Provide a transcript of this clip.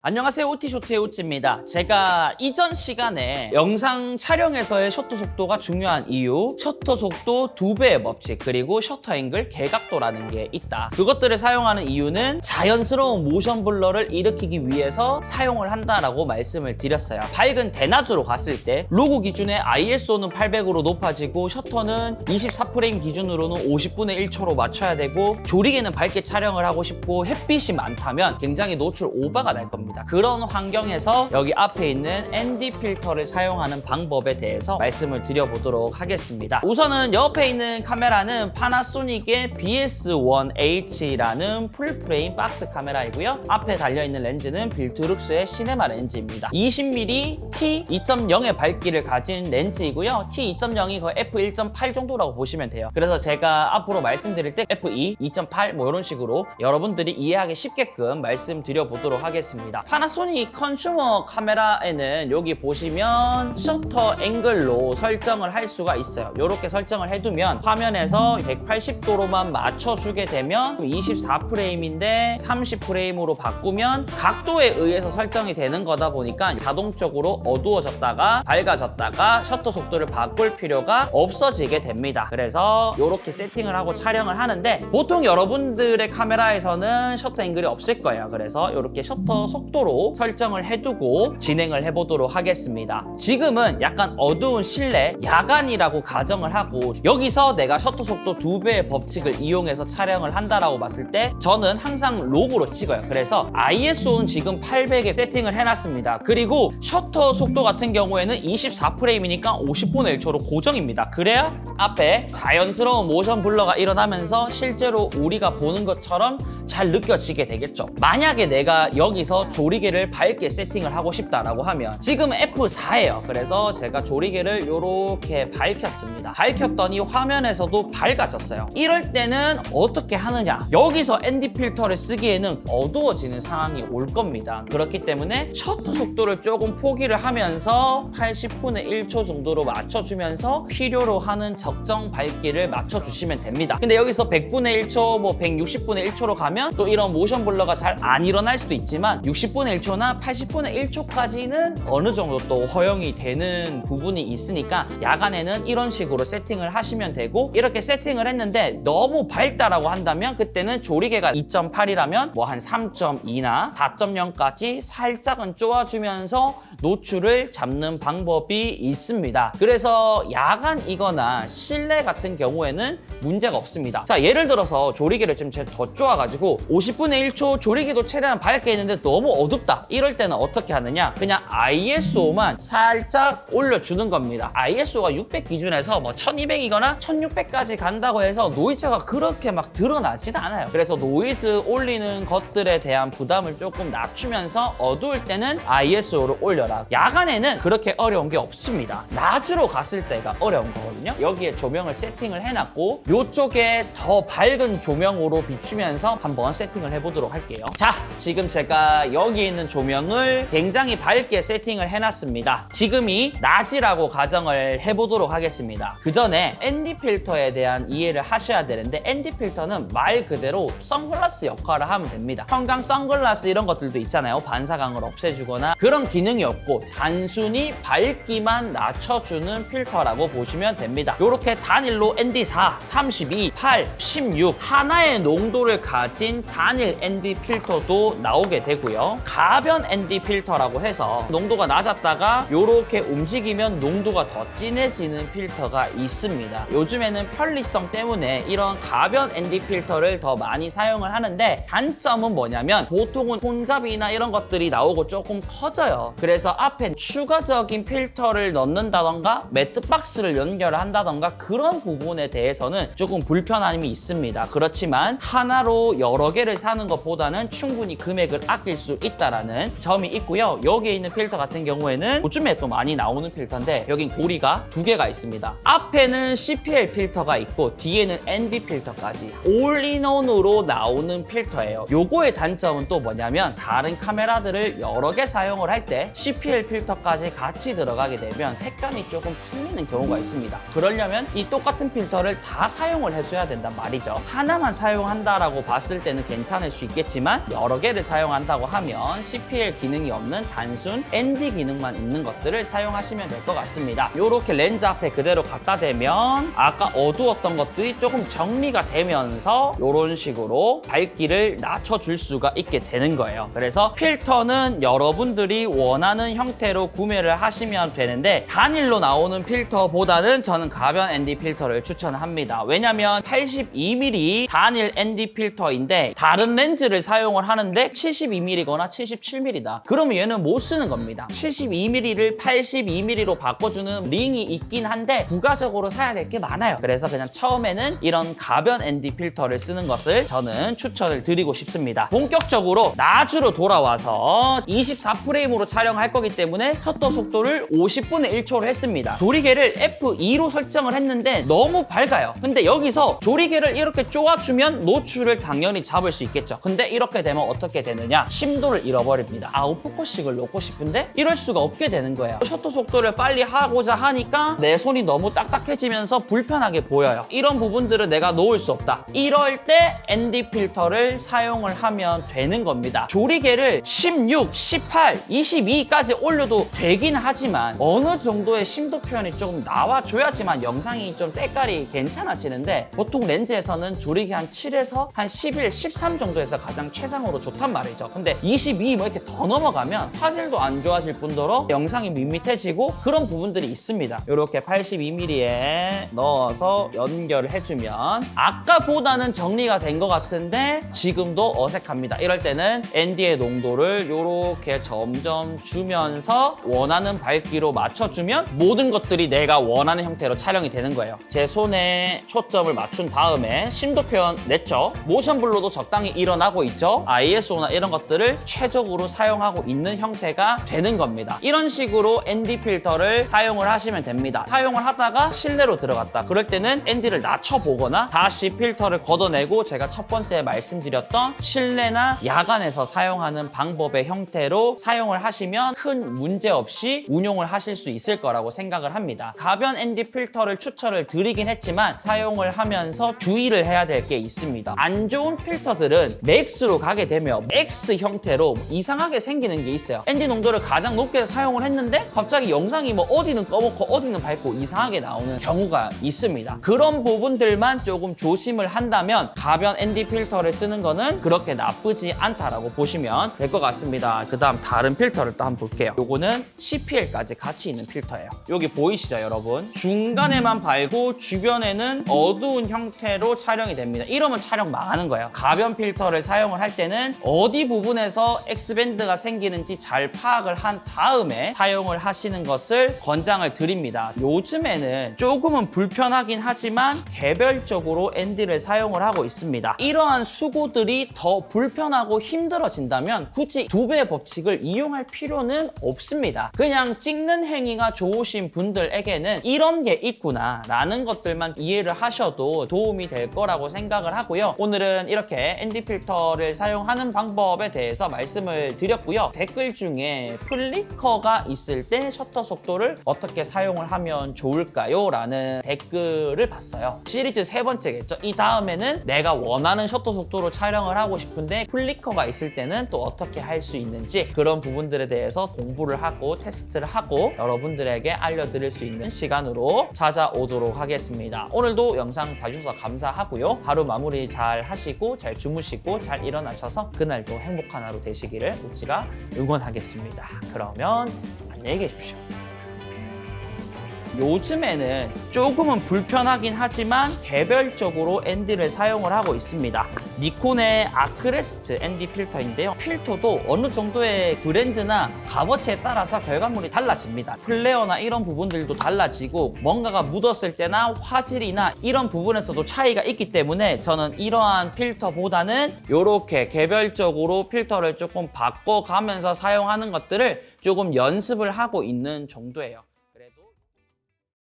안녕하세요, 오티쇼트의 오찌입니다. 제가 이전 시간에 영상 촬영에서의 셔터 속도가 중요한 이유, 셔터 속도 2배의 법칙, 그리고 셔터 앵글 개각도라는 게 있다. 그것들을 사용하는 이유는 자연스러운 모션 블러를 일으키기 위해서 사용을 한다라고 말씀을 드렸어요. 밝은 대낮으로 갔을 때 로고 기준의 ISO는 800으로 높아지고 셔터는 24프레임 기준으로는 50분의 1초로 맞춰야 되고, 조리개는 밝게 촬영을 하고 싶고 햇빛이 많다면 굉장히 노출 오버가 날 겁니다. 그런 환경에서 여기 앞에 있는 ND 필터를 사용하는 방법에 대해서 말씀을 드려보도록 하겠습니다. 우선은 옆에 있는 카메라는 파나소닉의 BS1H라는 풀프레임 박스 카메라이고요. 앞에 달려있는 렌즈는 빌트룩스의 시네마 렌즈입니다. 20mm T2.0의 밝기를 가진 렌즈이고요. T2.0이 거의 f1.8 정도라고 보시면 돼요. 그래서 제가 앞으로 말씀드릴 때 f2, 2.8 뭐 이런 식으로 여러분들이 이해하기 쉽게끔 말씀드려보도록 하겠습니다. 파나소닉 컨슈머 카메라에는 여기 보시면 셔터 앵글로 설정을 할 수가 있어요. 이렇게 설정을 해두면 화면에서 180도로만 맞춰주게 되면 24프레임인데 30프레임으로 바꾸면 각도에 의해서 설정이 되는 거다 보니까 자동적으로 어두워졌다가 밝아졌다가 셔터 속도를 바꿀 필요가 없어지게 됩니다. 그래서 이렇게 세팅을 하고 촬영을 하는데, 보통 여러분들의 카메라에서는 셔터 앵글이 없을 거예요. 그래서 이렇게 셔터 속도로 설정을 해두고 진행을 해보도록 하겠습니다. 지금은 약간 어두운 실내 야간이라고 가정을 하고, 여기서 내가 셔터 속도 2배의 법칙을 이용해서 촬영을 한다라고 봤을 때 저는 항상 로그로 찍어요. 그래서 ISO는 지금 800에 세팅을 해놨습니다. 그리고 셔터 속도 같은 경우에는 24프레임이니까 50분의 1초로 고정입니다. 그래야 앞에 자연스러운 모션 블러가 일어나면서 실제로 우리가 보는 것처럼 잘 느껴지게 되겠죠. 만약에 내가 여기서 조리개를 밝게 세팅을 하고 싶다라고 하면, 지금 F4예요. 그래서 제가 조리개를 이렇게 밝혔습니다. 밝혔더니 화면에서도 밝아졌어요. 이럴 때는 어떻게 하느냐, 여기서 ND 필터를 쓰기에는 어두워지는 상황이 올 겁니다. 그렇기 때문에 셔터 속도를 조금 포기를 하면서 80분의 1초 정도로 맞춰주면서 필요로 하는 적정 밝기를 맞춰주시면 됩니다. 근데 여기서 100분의 1초, 뭐 160분의 1초로 가면 또 이런 모션 블러가 잘 안 일어날 수도 있지만 60분의 1초나 80분의 1초까지는 어느 정도 또 허용이 되는 부분이 있으니까 야간에는 이런 식으로 세팅을 하시면 되고, 이렇게 세팅을 했는데 너무 밝다라고 한다면 그때는 조리개가 2.8이라면 뭐 한 3.2나 4.0까지 살짝은 쪼아주면서 노출을 잡는 방법이 있습니다. 그래서 야간이거나 실내 같은 경우에는 문제가 없습니다. 자, 예를 들어서 조리개를 좀 더 쪼아가지고 50분의 1초 조리개도 최대한 밝게 했는데 너무 어둡다, 이럴 때는 어떻게 하느냐, 그냥 ISO만 살짝 올려주는 겁니다. ISO가 600 기준에서 뭐 1200이거나 1600까지 간다고 해서 노이즈가 그렇게 막 드러나지는 않아요. 그래서 노이즈 올리는 것들에 대한 부담을 조금 낮추면서 어두울 때는 ISO를 올려라. 야간에는 그렇게 어려운 게 없습니다. 낮으로 갔을 때가 어려운 거거든요. 여기에 조명을 세팅을 해놨고 이쪽에 더 밝은 조명으로 비추면서 한번 세팅을 해보도록 할게요. 자, 지금 제가 여기 있는 조명을 굉장히 밝게 세팅을 해놨습니다. 지금이 낮이라고 가정을 해보도록 하겠습니다. 그 전에 ND 필터에 대한 이해를 하셔야 되는데, ND 필터는 말 그대로 선글라스 역할을 하면 됩니다. 형광 선글라스 이런 것들도 있잖아요. 반사광을 없애주거나 그런 기능이 없고 단순히 밝기만 낮춰주는 필터라고 보시면 됩니다. 이렇게 단일로 ND4, 32, 8, 16 하나의 농도를 가진 단일 ND 필터도 나오게 되고요. 가변 ND 필터라고 해서 농도가 낮았다가 이렇게 움직이면 농도가 더 진해지는 필터가 있습니다. 요즘에는 편리성 때문에 이런 가변 ND 필터를 더 많이 사용을 하는데, 단점은 뭐냐면 보통은 손잡이나 이런 것들이 나오고 조금 커져요. 그래서 앞에 추가적인 필터를 넣는다던가 매트박스를 연결한다던가 그런 부분에 대해서는 조금 불편함이 있습니다. 그렇지만 하나로 여러 개를 사는 것보다는 충분히 금액을 아낄 수 있다라는 점이 있고요. 여기에 있는 필터 같은 경우에는 요즘에 또 많이 나오는 필터인데, 여긴 고리가 2개가 있습니다. 앞에는 CPL 필터가 있고 뒤에는 ND 필터까지 올인원으로 나오는 필터예요. 요거의 단점은 또 뭐냐면, 다른 카메라들을 여러 개 사용을 할 때 CPL 필터까지 같이 들어가게 되면 색감이 조금 틀리는 경우가 있습니다. 그러려면 이 똑같은 필터를 다 사용을 해줘야 된단 말이죠. 하나만 사용한다라고 봤을 때는 괜찮을 수 있겠지만 여러 개를 사용한다고 하면 CPL 기능이 없는 단순 ND 기능만 있는 것들을 사용하시면 될 것 같습니다. 이렇게 렌즈 앞에 그대로 갖다 대면 아까 어두웠던 것들이 조금 정리가 되면서 이런 식으로 밝기를 낮춰줄 수가 있게 되는 거예요. 그래서 필터는 여러분들이 원하는 형태로 구매를 하시면 되는데 단일로 나오는 필터보다는 저는 가변 ND 필터를 추천합니다. 왜냐면 82mm 단일 ND 필터인데 다른 렌즈를 사용을 하는데 72mm거나 77mm다. 그러면 얘는 못 쓰는 겁니다. 72mm를 82mm로 바꿔주는 링이 있긴 한데 부가적으로 사야 될 게 많아요. 그래서 그냥 처음에는 이런 가변 ND 필터를 쓰는 것을 저는 추천을 드리고 싶습니다. 본격적으로 나주로 돌아와서 24프레임으로 촬영할 거기 때문에 셔터 속도를 50분의 1초로 했습니다. 조리개를 F2로 설정을 했는데 너무 밝아요. 근데 여기서 조리개를 이렇게 쪼아주면 노출을 당연히 잡을 수 있겠죠. 근데 이렇게 되면 어떻게 되느냐? 심도를 잃어버립니다. 아웃포커싱을 놓고 싶은데 이럴 수가 없게 되는 거예요. 셔터 속도를 빨리 하고자 하니까 내 손이 너무 딱딱해지면서 불편하게 보여요. 이런 부분들은 내가 놓을 수 없다. 이럴 때 ND 필터를 사용을 하면 되는 겁니다. 조리개를 16, 18, 22까지 올려도 되긴 하지만 어느 정도의 심도 표현이 조금 나와줘야지만 영상이 좀 때깔이 괜찮아지는데 보통 렌즈에서는 조리개 한 7에서 한 11, 13 정도에서 가장 최상으로 좋단 말이죠. 근데 22 뭐 이렇게 더 넘어가면 화질도 안 좋아질 뿐더러 영상이 밋밋해지고 그런 부분들이 있습니다. 이렇게 82mm에 넣어서 연결을 해주면 아까보다는 정리가 된 것 같은데 지금도 어색합니다. 이럴 때는 ND의 농도를 이렇게 점점 주면서 원하는 밝기로 맞춰주면 모든 것들이 내가 원하는 형태로 촬영이 되는 거예요. 제 손에 초점을 맞춘 다음에 심도 표현 냈죠. 모션 블루도 적당히 일어나고 있죠. ISO나 이런 것들을 최적으로 사용하고 있는 형태가 되는 겁니다. 이런 식으로 ND 필터를 사용을 하시면 됩니다. 사용을 하다가 실내로 들어갔다. 그럴 때는 ND를 낮춰보거나 다시 필터를 걷어내고 제가 첫 번째 말씀드렸던 실내나 야간에서 사용하는 방법의 형태로 사용을 하시면 큰 문제 없이 운용을 하실 수 있을 거라고 생각을 합니다. 가변 ND 필터를 추천을 드리긴 했지만 사용을 하면서 주의를 해야 될 게 있습니다. 안 좋은 필터들은 맥스로 가게 되면 맥스 형태로 이상하게 생기는 게 있어요. ND 농도를 가장 높게 사용을 했는데 갑자기 영상이 뭐 어디는 꺼먹고 어디는 밝고 이상하게 나오는 경우가 있습니다. 그런 부분들만 조금 조심을 한다면 가변 ND 필터를 쓰는 거는 그렇게 나쁘지 않다라고 보시면 될 것 같습니다. 그 다음 다른 필터를 또 한번 볼게요. 요거는 CPL까지 같이 있는 필터예요. 여기 보이시죠 여러분? 중간에만 밝고 주변에는 어두운 형태로 촬영이 됩니다. 이러면 촬영 망하는 거예요. 가변 필터를 사용을 할 때는 어디 부분에서 X밴드가 생기는지 잘 파악을 한 다음에 사용을 하시는 것을 권장을 드립니다. 요즘에는 조금은 불편하긴 하지만 개별적으로 ND를 사용을 하고 있습니다. 이러한 수고들이 더 불편하고 힘들어진다면 굳이 2배의 법칙을 이용할 필요는 없습니다. 그냥 찍는 행위가 좋으신 분들에게는 이런 게 있구나 라는 것들만 이해를 하셔도 도움이 될 거라고 생각을 하고요. 오늘은 이렇게 ND 필터를 사용하는 방법에 대해서 말씀을 드렸고요. 댓글 중에 플리커가 있을 때 셔터 속도를 어떻게 사용을 하면 좋을까요? 라는 댓글을 봤어요. 시리즈 3번째겠죠. 이 다음에는 내가 원하는 셔터 속도로 촬영을 하고 싶은데 플리커가 있을 때는 또 어떻게 할 수 있는지 그런 부분들에 대해서 공부를 하고 테스트를 하고 여러분들에게 알려드릴 수 있는 시간으로 찾아오도록 하겠습니다. 오늘도 영상 봐주셔서 감사하고요. 하루 마무리 잘 하시고 잘 주무시고 잘 일어나셔서 그날도 행복한 하루 되시기를 우찌가 응원하겠습니다. 그러면 안녕히 계십시오. 요즘에는 조금은 불편하긴 하지만 개별적으로 ND를 사용을 하고 있습니다. 니콘의 아크레스트 ND 필터인데요. 필터도 어느 정도의 브랜드나 값어치에 따라서 결과물이 달라집니다. 플레어나 이런 부분들도 달라지고 뭔가가 묻었을 때나 화질이나 이런 부분에서도 차이가 있기 때문에 저는 이러한 필터보다는 이렇게 개별적으로 필터를 조금 바꿔가면서 사용하는 것들을 조금 연습을 하고 있는 정도예요.